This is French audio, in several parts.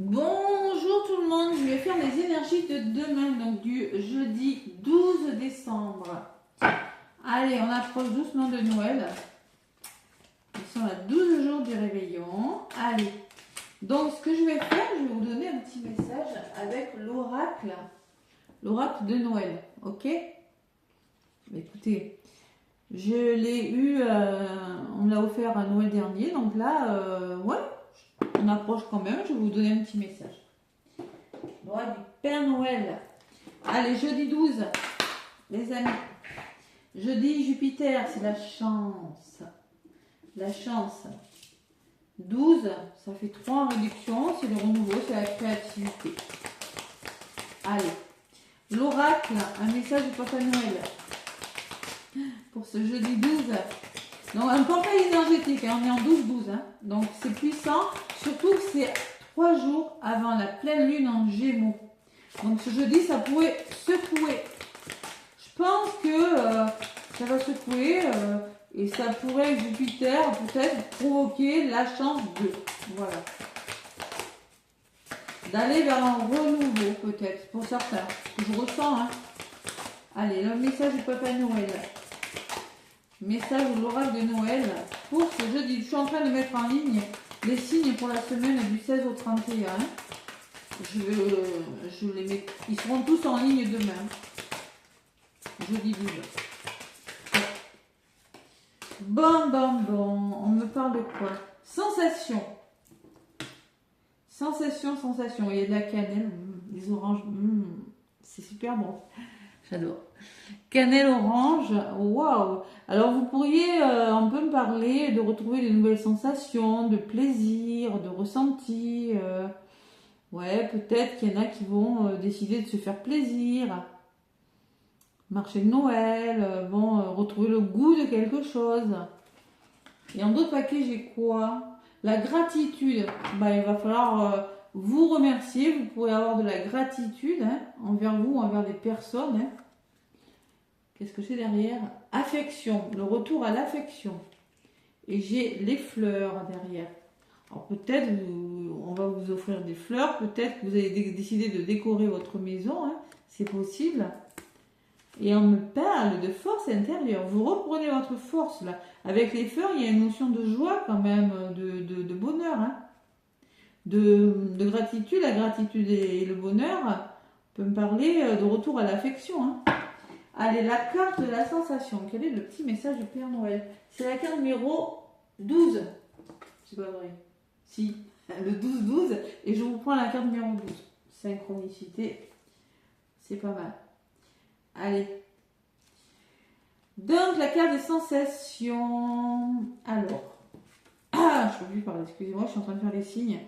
Bonjour tout le monde, je vais faire les énergies de demain, donc du jeudi 12 décembre. Allez, on approche doucement de Noël. Ils sont à 12 jours du réveillon. Allez, donc ce que je vais faire, je vais vous donner un petit message avec l'oracle de Noël, ok? Écoutez, je l'ai eu, on me l'a offert à Noël dernier, donc là, ouais, on approche quand même, je vais vous donner un petit message. Droit du Père Noël. Allez, jeudi 12, les amis. Jeudi, Jupiter, c'est la chance. La chance. 12, ça fait 3 en réduction, c'est le renouveau, c'est la créativité. Allez, l'oracle, un message du Papa Noël. Pour ce jeudi 12. Donc, un portail énergétique, hein, on est en 12-12. Hein, donc, c'est puissant. Surtout que c'est 3 jours avant la pleine lune en Gémeaux. Donc, ce jeudi, ça pourrait secouer. Je pense que ça va secouer et ça pourrait, Jupiter, peut-être provoquer la chance de. Voilà. D'aller vers un renouveau, peut-être, pour certains. Ce que je ressens. Hein. Allez, le message du Papa Noël. Message de l'oracle de Noël pour ce jeudi. Je suis en train de mettre en ligne les signes pour la semaine du 16 au 31. Je les mets. Ils seront tous en ligne demain. Jeudi 12. Bon. On me parle de quoi? Sensation. Sensation. Il y a de la cannelle, des oranges. C'est super bon. J'adore. Cannelle orange, waouh! Alors vous pourriez un peu me parler de retrouver des nouvelles sensations, de plaisir, de ressenti. Ouais, peut-être qu'il y en a qui vont décider de se faire plaisir. Marché de Noël, vont retrouver le goût de quelque chose. Et en d'autres paquets, j'ai quoi? La gratitude. Bah, il va falloir vous remercier. Vous pourrez avoir de la gratitude hein, envers vous, envers des personnes. Hein. Qu'est-ce que c'est derrière? Affection, le retour à l'affection. Et j'ai les fleurs derrière. Alors peut-être, on va vous offrir des fleurs, peut-être que vous avez décidé de décorer votre maison, hein, c'est possible. Et on me parle de force intérieure. Vous reprenez votre force là. Avec les fleurs, il y a une notion de joie quand même, de bonheur. Hein. De gratitude, la gratitude et le bonheur peut me parler de retour à l'affection. Hein. Allez, la carte de la sensation. Quel est le petit message du Père Noël? C'est la carte numéro 12. C'est pas vrai. Si, le 12-12. Et je vous prends la carte numéro 12. Synchronicité. C'est pas mal. Allez. Donc, la carte des sensations. Alors. Je peux plus parler, excusez-moi, je suis en train de faire les signes.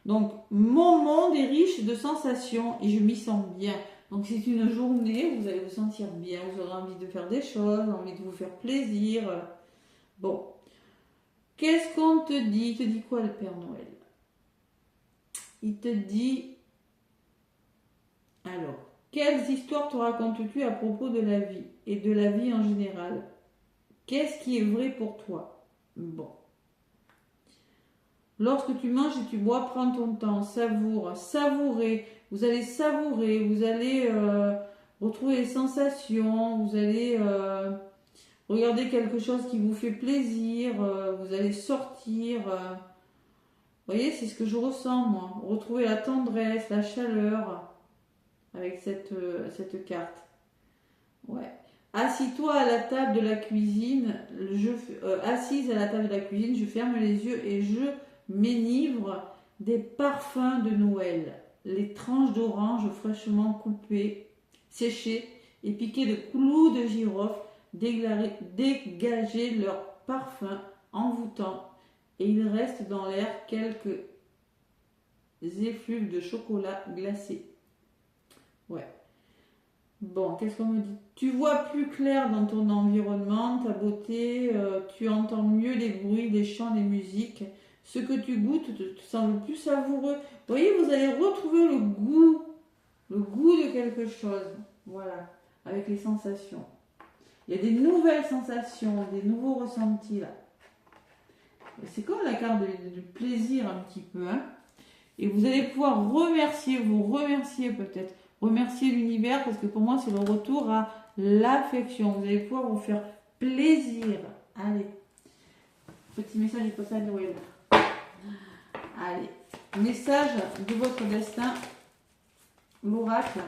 Donc, mon monde est riche de sensations et je m'y sens bien. Donc c'est une journée où vous allez vous sentir bien, vous aurez envie de faire des choses, envie de vous faire plaisir. Bon, qu'est-ce qu'on te dit? Il te dit quoi le Père Noël? Il te dit, alors, quelles histoires te racontes-tu à propos de la vie et de la vie en général? Qu'est-ce qui est vrai pour toi? Bon. Lorsque tu manges et tu bois, prends ton temps, savourer. Vous allez savourer, vous allez retrouver les sensations, vous allez regarder quelque chose qui vous fait plaisir, vous allez sortir. Vous voyez, c'est ce que je ressens moi. Retrouver la tendresse, la chaleur avec cette carte. Ouais. Assis-toi à la table de la cuisine. Assise à la table de la cuisine, je ferme les yeux et je m'enivre des parfums de Noël. Les tranches d'orange fraîchement coupées, séchées et piquées de clous de girofle dégageaient leur parfum envoûtant et il reste dans l'air quelques effluves de chocolat glacé. Ouais. Bon, qu'est-ce qu'on me dit? Tu vois plus clair dans ton environnement, ta beauté, tu entends mieux les bruits, les chants, les musiques. Ce que tu goûtes te semble plus savoureux. Vous voyez, vous allez retrouver le goût de quelque chose. Voilà, avec les sensations. Il y a des nouvelles sensations, des nouveaux ressentis là. C'est comme la carte du plaisir un petit peu. Hein. Et vous allez pouvoir vous remercier peut-être. Remercier l'univers parce que pour moi, c'est le retour à l'affection. Vous allez pouvoir vous faire plaisir. Allez. Petit message du passage de Noël. Allez. Message de votre destin. L'oracle.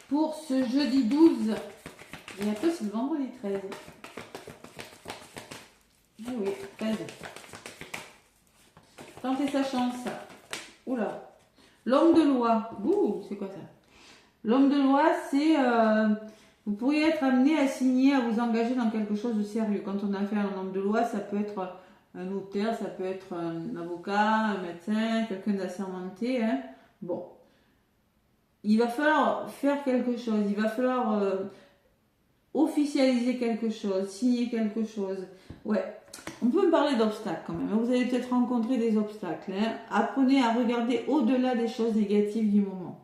Pour ce jeudi 12. Et après, c'est le vendredi 13. Ah oui, 13. Tentez sa chance. Oula. L'homme de loi. Ouh, c'est quoi ça? L'homme de loi, c'est... vous pourriez être amené à signer, à vous engager dans quelque chose de sérieux. Quand on a affaire à un homme de loi, ça peut être un notaire, ça peut être un avocat, un médecin, quelqu'un d'assermenté. Hein. Bon. Il va falloir faire quelque chose. Il va falloir officialiser quelque chose, signer quelque chose. Ouais. On peut me parler d'obstacles quand même. Vous allez peut-être rencontrer des obstacles. Hein. Apprenez à regarder au-delà des choses négatives du moment.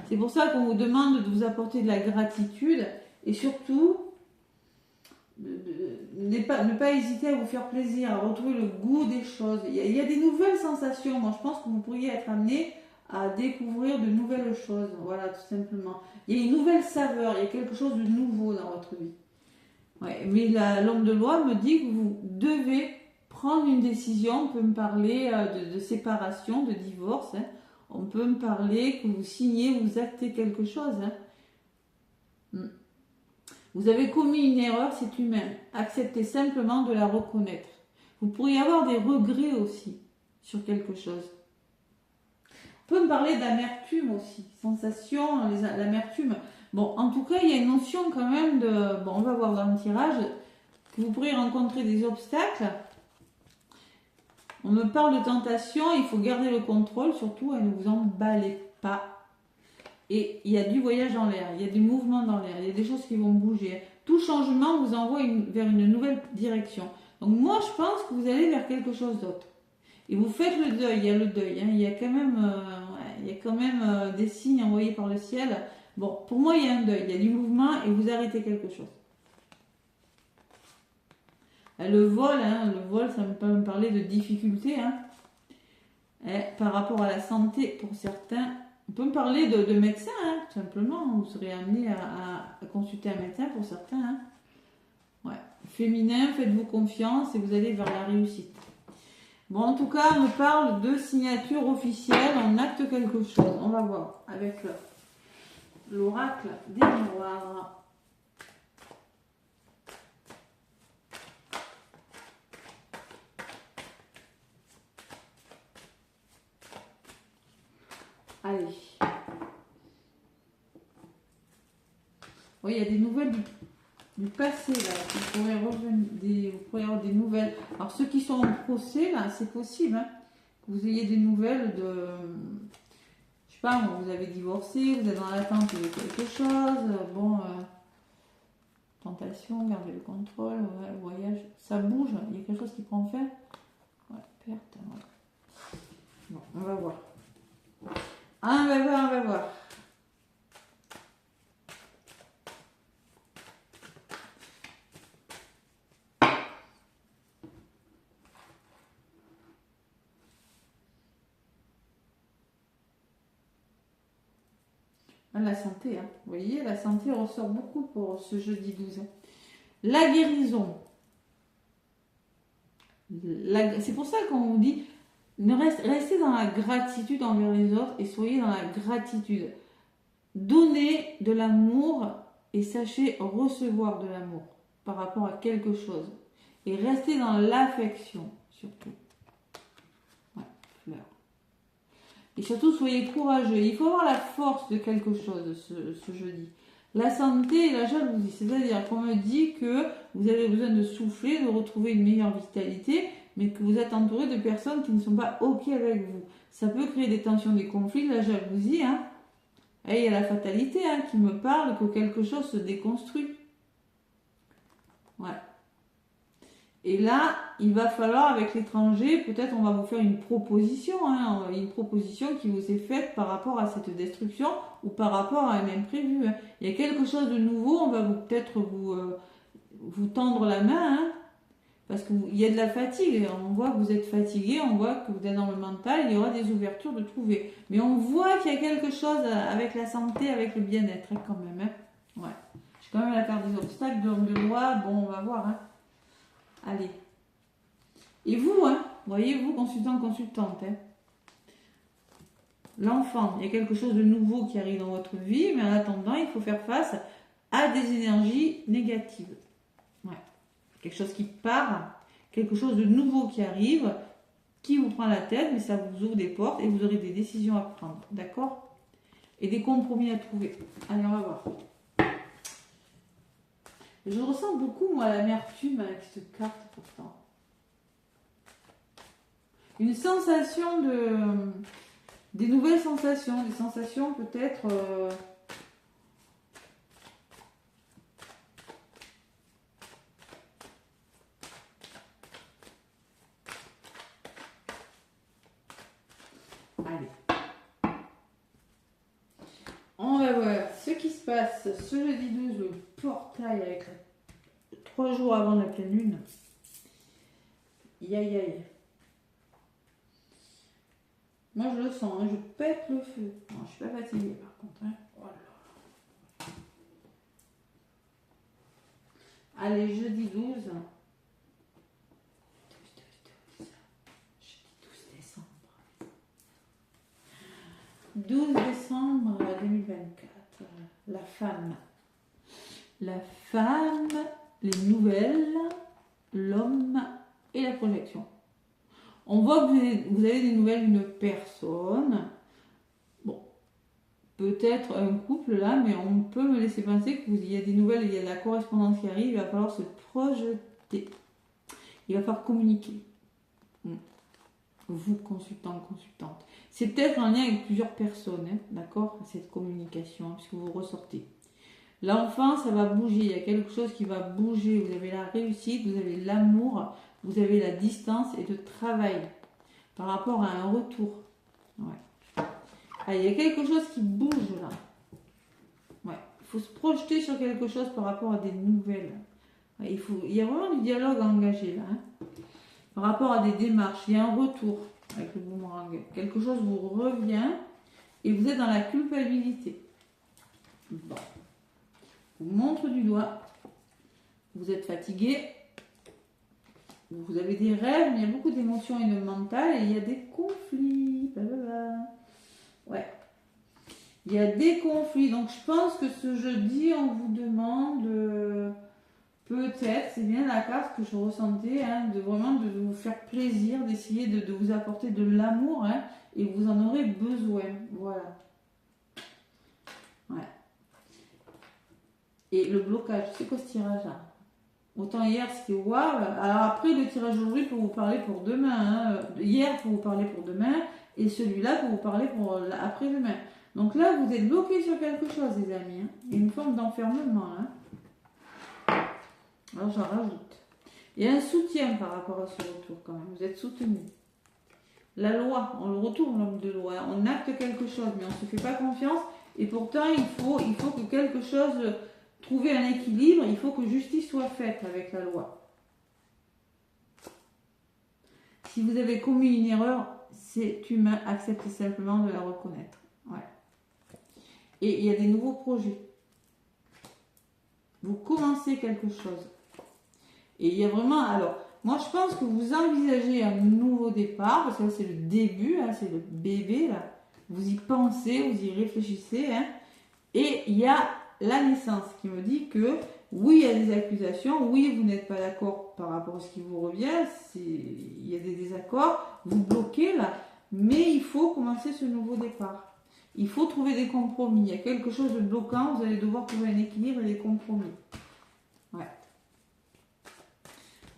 C'est pour ça qu'on vous demande de vous apporter de la gratitude et surtout ne pas hésiter à vous faire plaisir, à retrouver le goût des choses. Il y a des nouvelles sensations. Moi, je pense que vous pourriez être amené à découvrir de nouvelles choses. Voilà, tout simplement. Il y a une nouvelle saveur, il y a quelque chose de nouveau dans votre vie. Ouais, mais l'homme de loi me dit que vous devez prendre une décision. On peut me parler de séparation, de divorce. Hein. On peut me parler que vous signez, vous actez quelque chose. Hein. Vous avez commis une erreur, c'est humain. Acceptez simplement de la reconnaître. Vous pourriez avoir des regrets aussi sur quelque chose. On peut me parler d'amertume aussi. Sensation, l'amertume. Bon, en tout cas, il y a une notion quand même de... Bon, on va voir dans le tirage que vous pourriez rencontrer des obstacles. On me parle de tentation, il faut garder le contrôle, surtout, et ne vous emballez pas. Et il y a du voyage en l'air, il y a du mouvement dans l'air, il y a des choses qui vont bouger. Tout changement vous envoie vers une nouvelle direction. Donc moi, je pense que vous allez vers quelque chose d'autre. Et vous faites le deuil, il y a le deuil, hein, il y a quand même des signes envoyés par le ciel. Bon, pour moi, il y a un deuil, il y a du mouvement et vous arrêtez quelque chose. Le vol, ça peut me parler de difficultés par rapport à la santé pour certains. On peut me parler de médecin, tout simplement. Vous serez amené à consulter un médecin pour certains. Hein. Ouais. Féminin, faites-vous confiance et vous allez vers la réussite. Bon, en tout cas, on me parle de signature officielle, on acte quelque chose. On va voir avec l'oracle des miroirs. Allez. Oui, il y a des nouvelles du passé là. Vous pourrez avoir des nouvelles. Alors ceux qui sont en procès là, c'est possible que vous ayez des nouvelles de. Je sais pas, vous avez divorcé, vous êtes dans l'attente de quelque chose. Bon, tentation, gardez le contrôle, ouais, le voyage, ça bouge. Il y a quelque chose qui prend fin. Ouais, perte. Ouais. Bon, on va voir. On va voir. La santé, hein. Vous voyez, la santé ressort beaucoup pour ce jeudi 12. La guérison. C'est pour ça qu'on vous dit, restez dans la gratitude envers les autres et soyez dans la gratitude. Donnez de l'amour et sachez recevoir de l'amour par rapport à quelque chose. Et restez dans l'affection, surtout. Ouais, fleur. Et surtout, soyez courageux. Il faut avoir la force de quelque chose ce jeudi. La santé et la jalousie. C'est-à-dire qu'on me dit que vous avez besoin de souffler, de retrouver une meilleure vitalité, mais que vous êtes entouré de personnes qui ne sont pas OK avec vous. Ça peut créer des tensions, des conflits, de la jalousie. Et il y a la fatalité qui me parle que quelque chose se déconstruit. Ouais. Et là, il va falloir, avec l'étranger, peut-être on va vous faire une proposition qui vous est faite par rapport à cette destruction ou par rapport à un imprévu. Il y a quelque chose de nouveau, on va peut-être vous tendre la main. Parce qu'il y a de la fatigue, on voit que vous êtes fatigué, on voit que vous êtes dans le mental, il y aura des ouvertures de trouver. Mais on voit qu'il y a quelque chose avec la santé, avec le bien-être, hein, quand même. Hein. Ouais. J'ai quand même la carte des obstacles, de loi, bon, on va voir. Hein. Allez. Et vous, hein, voyez-vous, consultant, consultante, hein. L'enfant, il y a quelque chose de nouveau qui arrive dans votre vie, mais en attendant, il faut faire face à des énergies négatives. Ouais. Quelque chose qui part, quelque chose de nouveau qui arrive, qui vous prend la tête, mais ça vous ouvre des portes et vous aurez des décisions à prendre. D'accord? Et des compromis à trouver. Allez, on va voir. Je ressens beaucoup, moi, l'amertume avec cette carte, pourtant. Une sensation de... Des nouvelles sensations, des sensations peut-être... Allez. On va voir ce qui se passe ce jeudi 12, le portail avec 3 jours avant la pleine lune. Aïe aïe. Moi je le sens, hein, je pète le feu. Non, je suis pas fatiguée par contre. Hein. Oh là là. Allez, jeudi 12. Jeudi 12 décembre. 12 décembre 2024. La femme. La femme, les nouvelles, l'homme et la projection. On voit que vous avez des nouvelles d'une personne. Bon, peut-être un couple là, mais on peut me laisser penser qu'il y a des nouvelles, il y a de la correspondance qui arrive, il va falloir se projeter. Il va falloir communiquer. Vous, consultant, consultante. C'est peut-être en lien avec plusieurs personnes, hein, d'accord, cette communication, puisque vous ressortez. L'enfant, ça va bouger, il y a quelque chose qui va bouger. Vous avez la réussite, vous avez l'amour, vous avez la distance et le travail par rapport à un retour. Ouais. Ah, il y a quelque chose qui bouge là. Ouais. Il faut se projeter sur quelque chose par rapport à des nouvelles. Ouais, il y a vraiment du dialogue engagé là. Hein. Par rapport à des démarches, il y a un retour avec le boomerang. Quelque chose vous revient et vous êtes dans la culpabilité. Bon. Vous montre du doigt. Vous êtes fatigué. Vous avez des rêves, mais il y a beaucoup d'émotions et de mental et il y a des conflits. Blablabla. Ouais. Il y a des conflits. Donc je pense que ce jeudi, on vous demande peut-être, c'est bien la carte que je ressentais, hein, de vraiment de vous faire plaisir, d'essayer de vous apporter de l'amour, hein, et vous en aurez besoin. Voilà. Ouais. Et le blocage, c'est quoi ce tirage là? Autant hier c'était waouh. Alors après le tirage d'aujourd'hui pour vous parler pour demain. Hein. Hier pour vous parler pour demain et celui-là pour vous parler pour après-demain. Donc là vous êtes bloqué sur quelque chose les amis. Hein. Il y a une forme d'enfermement. Hein. Alors j'en rajoute. Il y a un soutien par rapport à ce retour quand même. Vous êtes soutenu. La loi, on le retourne l'homme de loi. On acte quelque chose mais on ne se fait pas confiance. Et pourtant il faut que quelque chose... Trouver un équilibre, il faut que justice soit faite avec la loi. Si vous avez commis une erreur, c'est humain, acceptez simplement de la reconnaître. Ouais. Et il y a des nouveaux projets. Vous commencez quelque chose. Et il y a vraiment... Alors, moi je pense que vous envisagez un nouveau départ, parce que là c'est le début, hein, c'est le bébé, là. Vous y pensez, vous y réfléchissez. Hein, et il y a... la naissance qui me dit que oui, il y a des accusations, oui, vous n'êtes pas d'accord par rapport à ce qui vous revient, il y a des désaccords, vous bloquez là, mais il faut commencer ce nouveau départ. Il faut trouver des compromis. Il y a quelque chose de bloquant, vous allez devoir trouver un équilibre et des compromis. Ouais.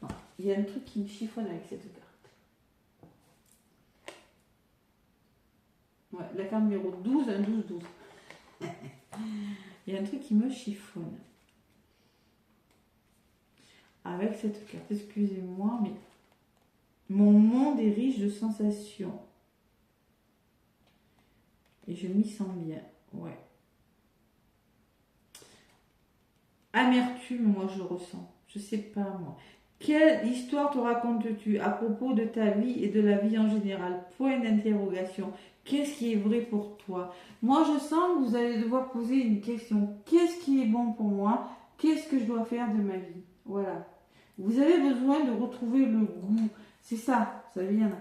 Bon, il y a un truc qui me chiffonne avec cette carte. Ouais, la carte numéro 12, un 12-12. Il y a un truc qui me chiffonne. Avec cette carte, excusez-moi, mais mon monde est riche de sensations. Et je m'y sens bien. Ouais. Amertume, moi je ressens. Je sais pas moi. Quelle histoire te racontes-tu à propos de ta vie et de la vie en général? Point d'interrogation. Qu'est-ce qui est vrai pour toi? Moi, je sens que vous allez devoir poser une question. Qu'est-ce qui est bon pour moi? Qu'est-ce que je dois faire de ma vie? Voilà. Vous avez besoin de retrouver le goût. C'est ça, ça vient là.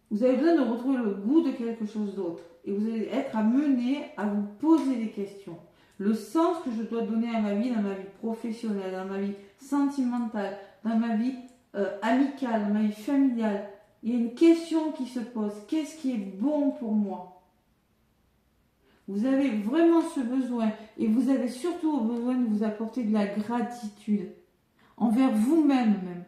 Vous avez besoin de retrouver le goût de quelque chose d'autre. Et vous allez être amené à vous poser des questions. Le sens que je dois donner à ma vie, dans ma vie professionnelle, dans ma vie sentimentale, dans ma vie amicale, dans ma vie familiale. Il y a une question qui se pose. Qu'est-ce qui est bon pour moi? Vous avez vraiment ce besoin. Et vous avez surtout besoin de vous apporter de la gratitude. Envers vous-même même.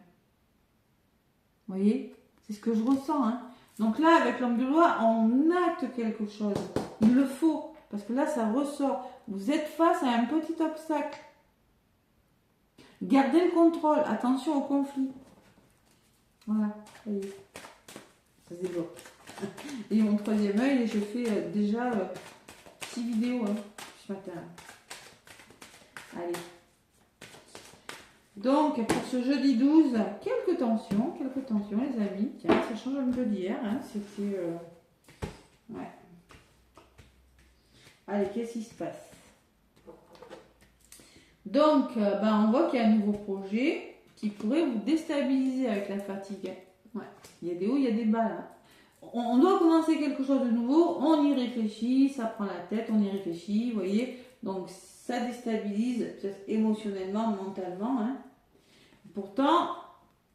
Vous voyez? C'est ce que je ressens. Hein. Donc là, avec l'homme de loi, on acte quelque chose. Il le faut. Parce que là, ça ressort. Vous êtes face à un petit obstacle. Gardez le contrôle. Attention au conflit. Voilà. Ça y est. Ça se débloque. Et mon troisième œil, je fais déjà 6 vidéos ce matin. Allez. Donc, pour ce jeudi 12, quelques tensions, les amis. Tiens, ça change un peu d'hier. Hein. C'était... ouais. Allez, qu'est-ce qui se passe? Donc, on voit qu'il y a un nouveau projet qui pourrait vous déstabiliser avec la fatigue. Ouais. Il y a des hauts, il y a des bas là. On doit commencer quelque chose de nouveau, on y réfléchit, ça prend la tête, on y réfléchit, vous voyez. Donc, ça déstabilise peut-être émotionnellement, mentalement. Hein. Pourtant,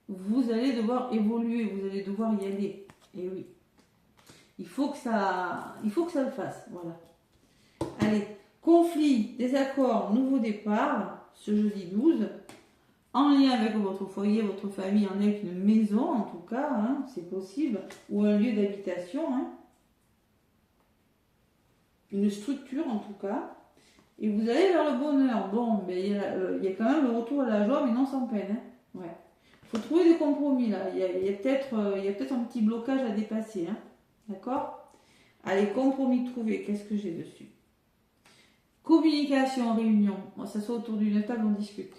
vous allez devoir évoluer, vous allez devoir y aller. Et oui. Il faut que ça le fasse. Voilà. Allez, conflit, désaccord, nouveau départ, ce jeudi 12, en lien avec votre foyer, votre famille, en lien avec une maison en tout cas, hein, c'est possible, ou un lieu d'habitation, hein, une structure en tout cas, et vous allez vers le bonheur. Bon, mais il y a quand même le retour à la joie, mais non sans peine. Hein. Ouais. Il faut trouver des compromis là, il y a peut-être un petit blocage à dépasser, hein. D'accord? Allez, compromis trouvé, qu'est-ce que j'ai dessus? Communication, réunion. On s'assoit autour d'une table, on discute.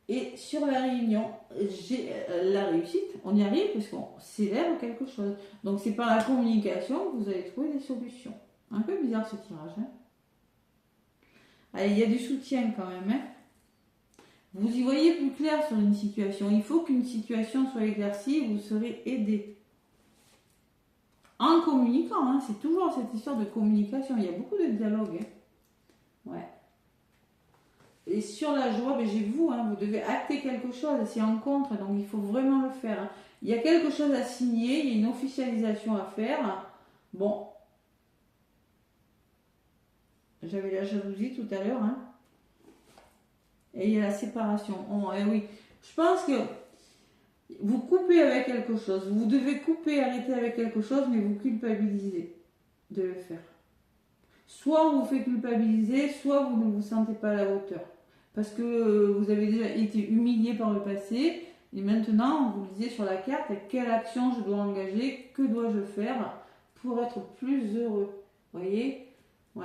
Et sur la réunion, j'ai la réussite. On y arrive parce qu'on célèbre quelque chose. Donc c'est par la communication que vous allez trouver des solutions. Un peu bizarre ce tirage. Hein. Allez, il y a du soutien quand même. Hein. Vous y voyez plus clair sur une situation. Il faut qu'une situation soit éclaircie, vous serez aidé. En communiquant, hein, c'est toujours cette histoire de communication. Il y a beaucoup de dialogue. Hein. Ouais. Et sur la joie, j'ai vous, hein, vous devez acter quelque chose. C'est en contre, donc il faut vraiment le faire. Hein. Il y a quelque chose à signer, il y a une officialisation à faire. Bon. J'avais la jalousie tout à l'heure. Hein. Et il y a la séparation. Oh, oui. Je pense que vous coupez avec quelque chose. Vous devez couper, arrêter avec quelque chose, mais vous culpabilisez de le faire. Soit on vous fait culpabiliser, soit vous ne vous sentez pas à la hauteur. Parce que vous avez déjà été humilié par le passé. Et maintenant, vous lisez sur la carte, quelle action je dois engager, que dois-je faire pour être plus heureux. Vous voyez? Ouais.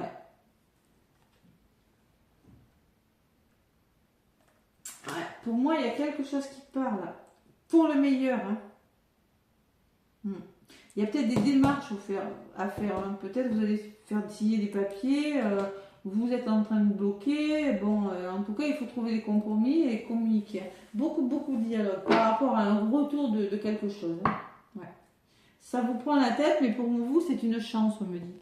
Pour moi, il y a quelque chose qui part là. Pour le meilleur. Hein. Il y a peut-être des démarches à faire. Hein. Peut-être vous allez faire signer des papiers. Vous êtes en train de bloquer. Bon, en tout cas, il faut trouver des compromis et communiquer. Beaucoup de dialogue par rapport à un retour de quelque chose. Hein. Ouais. Ça vous prend la tête, mais pour vous, c'est une chance, on me dit.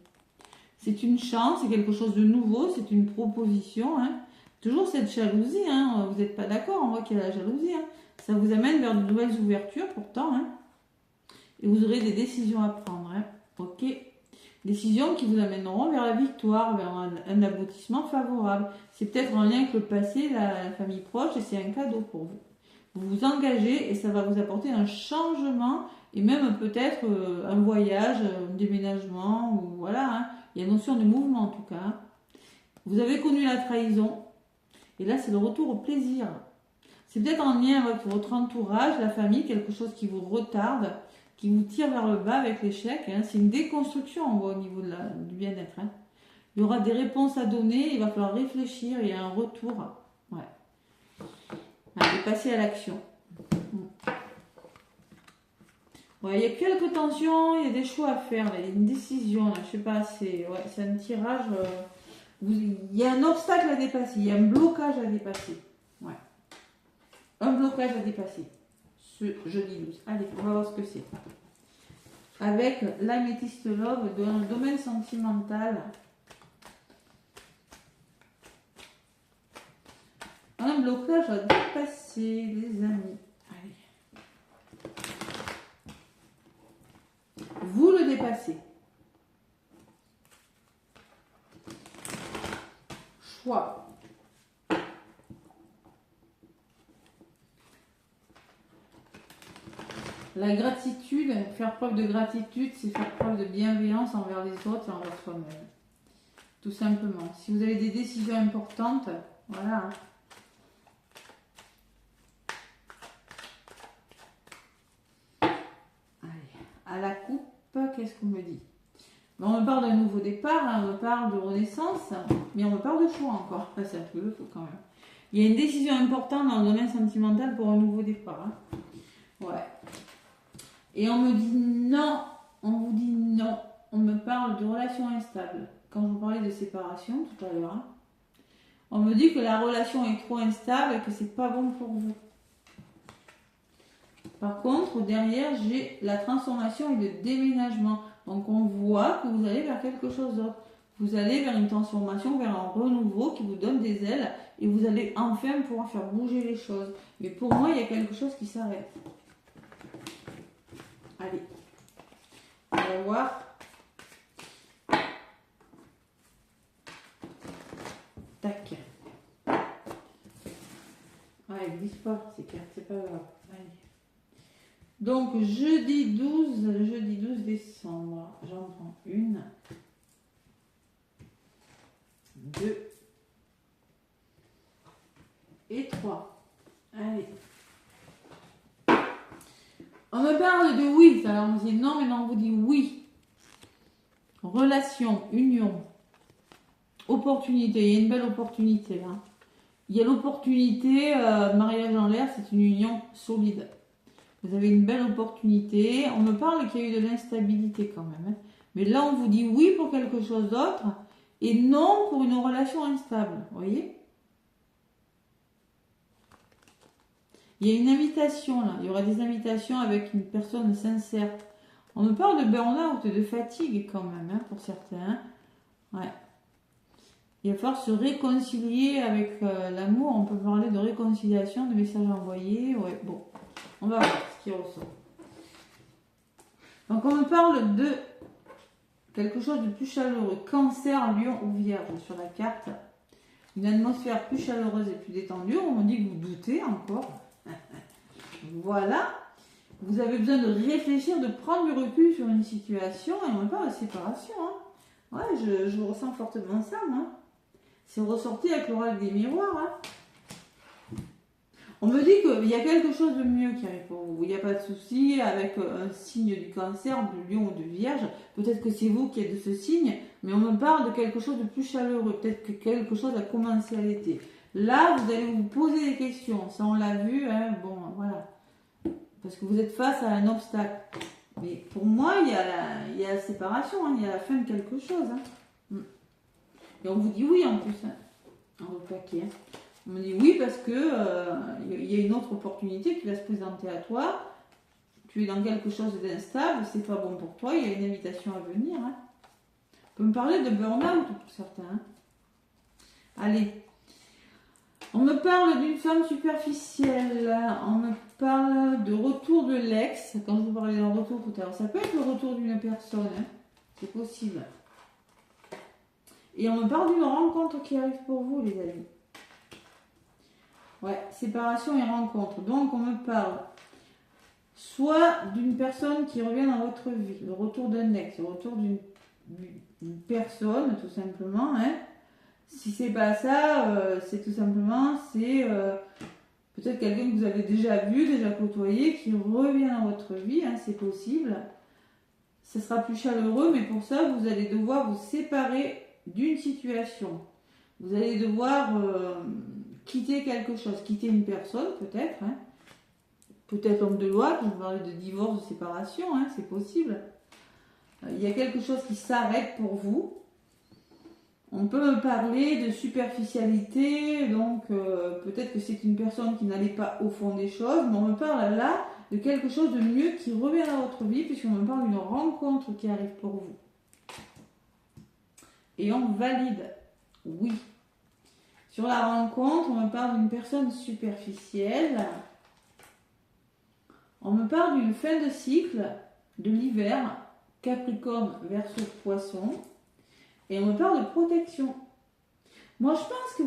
C'est une chance, c'est quelque chose de nouveau, c'est une proposition. Hein. Toujours cette jalousie, hein. Vous n'êtes pas d'accord, on voit qu'il y a la jalousie. Hein. Ça vous amène vers de nouvelles ouvertures pourtant. Hein. Et vous aurez des décisions à prendre. Hein. Ok. Décisions qui vous amèneront vers la victoire, vers un aboutissement favorable. C'est peut-être en lien avec le passé, la famille proche, et c'est un cadeau pour vous. Vous vous engagez et ça va vous apporter un changement et même peut-être un voyage, un déménagement, ou voilà. Hein. Il y a une notion de mouvement en tout cas. Hein. Vous avez connu la trahison. Et là, c'est le retour au plaisir. C'est peut-être en lien avec votre entourage, la famille, quelque chose qui vous retarde, qui vous tire vers le bas avec l'échec. Hein. C'est une déconstruction, on voit, au niveau du bien-être. Hein. Il y aura des réponses à donner, il va falloir réfléchir, il y a un retour. Ouais. Allez, passez à l'action. Ouais, il y a quelques tensions, il y a des choix à faire, là, il y a une décision, là, je sais pas, c'est un tirage. Il y a un obstacle à dépasser, il y a un blocage à dépasser. Ouais. Un blocage à dépasser. Ce jeudi 12. Allez, on va voir ce que c'est. Avec l'améthyste love dans le domaine sentimental. Un blocage à dépasser, les amis. Allez. Vous le dépassez. Choix. La gratitude, faire preuve de gratitude, c'est faire preuve de bienveillance envers les autres et envers soi-même. Tout simplement. Si vous avez des décisions importantes, voilà. Allez, à la coupe, qu'est-ce qu'on me dit? On me parle d'un nouveau départ, hein, on me parle de renaissance, mais on me parle de choix encore. C'est un peu fou quand même. Il y a une décision importante dans le domaine sentimental pour un nouveau départ. Hein. Ouais. Et on me dit non, on vous dit non. On me parle de relations instables. Quand je vous parlais de séparation tout à l'heure, hein, on me dit que la relation est trop instable et que c'est pas bon pour vous. Par contre, derrière, j'ai la transformation et le déménagement. Donc on voit que vous allez vers quelque chose d'autre. Vous allez vers une transformation, vers un renouveau qui vous donne des ailes et vous allez enfin pouvoir faire bouger les choses. Mais pour moi, il y a quelque chose qui s'arrête. Allez, on va voir. Tac. Ah, ils ne glissent pas ces cartes, c'est pas grave. Allez. Donc, jeudi 12 décembre, j'en prends une, 2 et 3. Allez. On me parle de oui, alors on me dit non, mais non, on vous dit oui. Relation, union, opportunité, il y a une belle opportunité là. Il y a l'opportunité, mariage en l'air, c'est une union solide. Vous avez une belle opportunité. On me parle qu'il y a eu de l'instabilité quand même. Hein. Mais là, on vous dit oui pour quelque chose d'autre et non pour une relation instable. Vous voyez? Il y a une invitation là. Il y aura des invitations avec une personne sincère. On me parle de burn-out, de fatigue quand même, hein, pour certains. Ouais. Il va falloir se réconcilier avec l'amour. On peut parler de réconciliation, de messages envoyés. Ouais, bon. On va voir ce qui ressort. Donc on me parle de quelque chose de plus chaleureux. Cancer, lion ou vierge sur la carte. Une atmosphère plus chaleureuse et plus détendue. On me dit que vous doutez encore. Voilà. Vous avez besoin de réfléchir, de prendre du recul sur une situation. Et on me parle de séparation. Hein. Ouais, je ressens fortement ça, moi. C'est ressorti avec l'oracle des miroirs. Hein. On me dit qu'il y a quelque chose de mieux qui arrive pour vous. Il n'y a pas de souci avec un signe du cancer, de lion ou de vierge. Peut-être que c'est vous qui êtes de ce signe, mais on me parle de quelque chose de plus chaleureux. Peut-être que quelque chose a commencé à l'été. Là, vous allez vous poser des questions. Ça, on l'a vu. Hein, bon, voilà. Parce que vous êtes face à un obstacle. Mais pour moi, il y a la séparation. Hein, il y a la fin de quelque chose. Hein. Et on vous dit oui en plus. Hein, en replaqué. Hein. On me dit oui parce que y a une autre opportunité qui va se présenter à toi. Tu es dans quelque chose d'instable, c'est pas bon pour toi, il y a une invitation à venir. Hein. On peut me parler de burn-out pour certains. Hein. Allez. On me parle d'une femme superficielle. On me parle de retour de l'ex. Quand je vous parlais d'un retour tout à l'heure, ça peut être le retour d'une personne. Hein. C'est possible. Et on me parle d'une rencontre qui arrive pour vous, les amis. Ouais, séparation et rencontre. Donc, on me parle soit d'une personne qui revient dans votre vie, le retour d'un ex, le retour d'une personne, tout simplement. Hein. Si c'est pas ça, c'est tout simplement, c'est peut-être quelqu'un que vous avez déjà vu, déjà côtoyé, qui revient dans votre vie. Hein, c'est possible. Ce sera plus chaleureux, mais pour ça, vous allez devoir vous séparer d'une situation. Vous allez devoir quitter quelque chose, quitter une personne peut-être, hein. Peut-être homme de loi, qui vous parle de divorce, de séparation, hein, c'est possible. Il y a quelque chose qui s'arrête pour vous. On peut me parler de superficialité, donc peut-être que c'est une personne qui n'allait pas au fond des choses, mais on me parle là de quelque chose de mieux qui revient dans votre vie, puisqu'on me parle d'une rencontre qui arrive pour vous. Et on valide, oui. Sur la rencontre, on me parle d'une personne superficielle. On me parle d'une fin de cycle de l'hiver, Capricorne versus Poisson. Et on me parle de protection. Moi, je pense que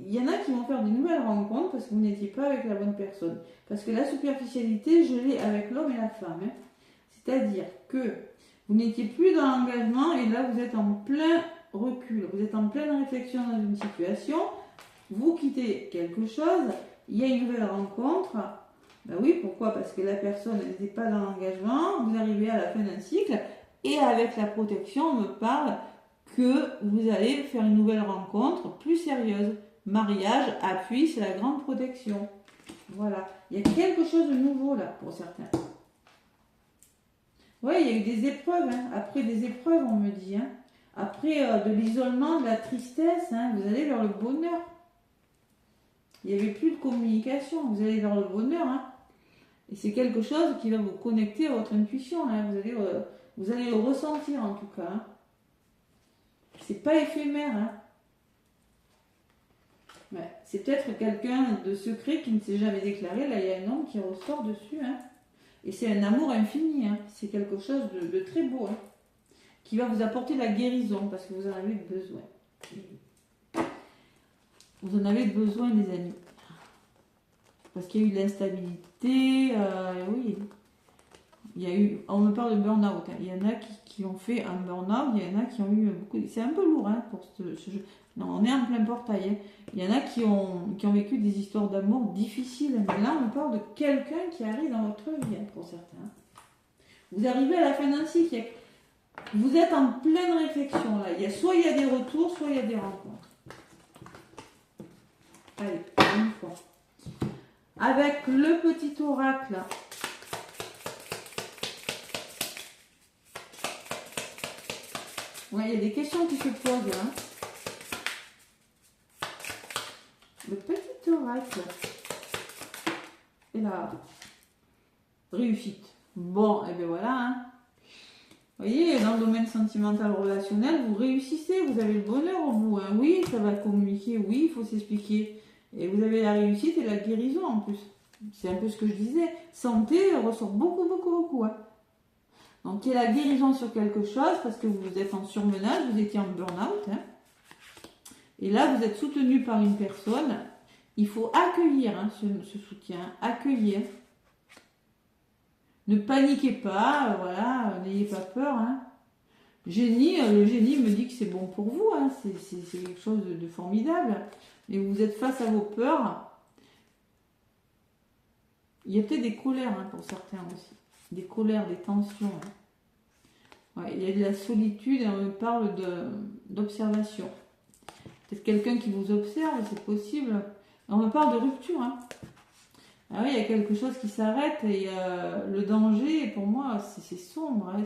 il y en a qui vont faire de nouvelles rencontres parce que vous n'étiez pas avec la bonne personne. Parce que la superficialité, je l'ai avec l'homme et la femme. Hein. C'est-à-dire que vous n'étiez plus dans l'engagement et là, vous êtes en plein recul. Vous êtes en pleine réflexion dans une situation. Vous quittez quelque chose. Il y a une nouvelle rencontre. Ben oui, pourquoi? Parce que la personne n'était pas dans l'engagement. Vous arrivez à la fin d'un cycle. Et avec la protection, on me parle que vous allez faire une nouvelle rencontre plus sérieuse. Mariage, appui, c'est la grande protection. Voilà. Il y a quelque chose de nouveau là pour certains. Oui, il y a eu des épreuves. Hein. Après des épreuves, on me dit. Hein. Après de l'isolement, de la tristesse, hein, vous allez vers le bonheur. Il n'y avait plus de communication. Vous allez vers le bonheur. Hein. Et c'est quelque chose qui va vous connecter à votre intuition. Hein. Vous allez le ressentir en tout cas. Hein. C'est pas éphémère. Hein. Ouais. C'est peut-être quelqu'un de secret qui ne s'est jamais déclaré. Là, il y a un homme qui ressort dessus. Hein. Et c'est un amour infini. Hein. C'est quelque chose de très beau. Hein. Qui va vous apporter la guérison parce que vous en avez besoin. Vous en avez besoin, les amis. Parce qu'il y a eu de l'instabilité. Oui. Il y a eu, on me parle de burn-out. Hein. Il y en a qui ont fait un burn-out, il y en a qui ont eu beaucoup. C'est un peu lourd hein, pour ce jeu. Non, on est en plein portail. Hein. Il y en a qui ont vécu des histoires d'amour difficiles. Mais là, on me parle de quelqu'un qui arrive dans votre vie, hein, pour certains. Vous arrivez à la fin d'un cycle. Vous êtes en pleine réflexion là. Soit il y a des retours, soit il y a des rencontres. Allez, une fois. Avec le petit oracle. Ouais, il y a des questions qui se posent. Hein. Le petit oracle. Et là, réussite. Bon, et bien voilà. Hein. Vous voyez, dans le domaine sentimental relationnel, vous réussissez, vous avez le bonheur au bout. Hein. Oui, ça va communiquer, oui, il faut s'expliquer. Et vous avez la réussite et la guérison en plus. C'est un peu ce que je disais. Santé ressort beaucoup. Hein. Donc il y a la guérison sur quelque chose parce que vous êtes en surmenage, vous étiez en burn-out. Hein. Et là, vous êtes soutenu par une personne. Il faut accueillir hein, ce soutien, accueillir. Ne paniquez pas, voilà, n'ayez pas peur. Hein. Le génie me dit que c'est bon pour vous, hein, c'est quelque chose de formidable. Mais vous êtes face à vos peurs. Il y a peut-être des colères hein, pour certains aussi. Des colères, des tensions. Hein. Ouais, il y a de la solitude et on me parle d'observation. Peut-être quelqu'un qui vous observe, c'est possible. On me parle de rupture. Hein. Ah oui, il y a quelque chose qui s'arrête et le danger, pour moi, c'est sombre. Hein,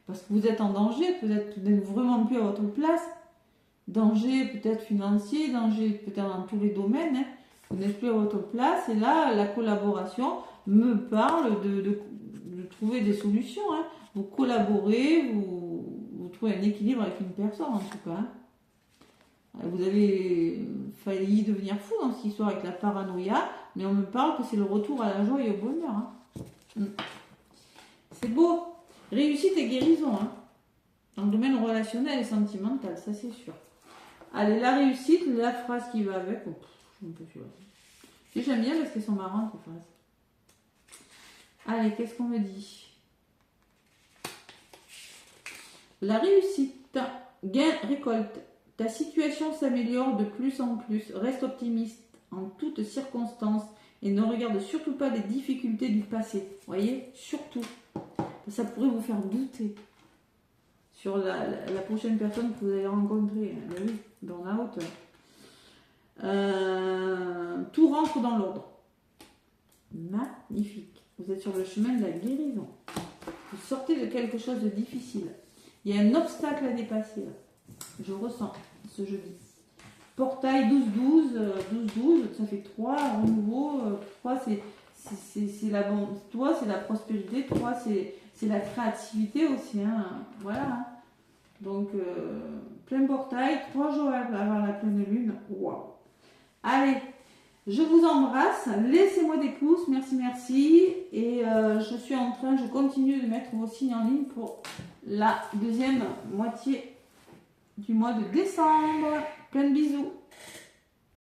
parce que vous êtes en danger, peut-être vous n'êtes vraiment plus à votre place. Danger peut-être financier, danger peut-être dans tous les domaines. Hein. Vous n'êtes plus à votre place et là, la collaboration me parle de trouver des solutions. Hein. Vous collaborez, vous trouvez un équilibre avec une personne en tout cas. Hein. Vous avez failli devenir fou dans cette histoire avec la paranoïa, mais on me parle que c'est le retour à la joie et au bonheur. Hein. C'est beau. Réussite et guérison. Hein. Dans le domaine relationnel et sentimental, ça c'est sûr. Allez, la réussite, la phrase qui va avec. J'aime bien parce qu'elles sont marrantes ces phrases. Allez, qu'est-ce qu'on me dit? La réussite, gain, récolte. Ta situation s'améliore de plus en plus. Reste optimiste en toutes circonstances et ne regarde surtout pas les difficultés du passé. Vous voyez, surtout. Ça pourrait vous faire douter sur la prochaine personne que vous allez rencontrer. Ben oui, burn-out. Tout rentre dans l'ordre. Magnifique. Vous êtes sur le chemin de la guérison. Vous sortez de quelque chose de difficile. Il y a un obstacle à dépasser. Là. Je ressens ce jeudi. Portail 12-12. 12-12, ça fait 3. Renouveau. 3, c'est la bonne. 3, c'est la prospérité. 3, c'est la créativité aussi. Hein. Voilà. Hein. Donc, plein portail. 3 jours avant la pleine lune. Waouh. Allez. Je vous embrasse, laissez-moi des pouces, merci, merci. Et je continue de mettre vos signes en ligne pour la deuxième moitié du mois de décembre. Plein de bisous.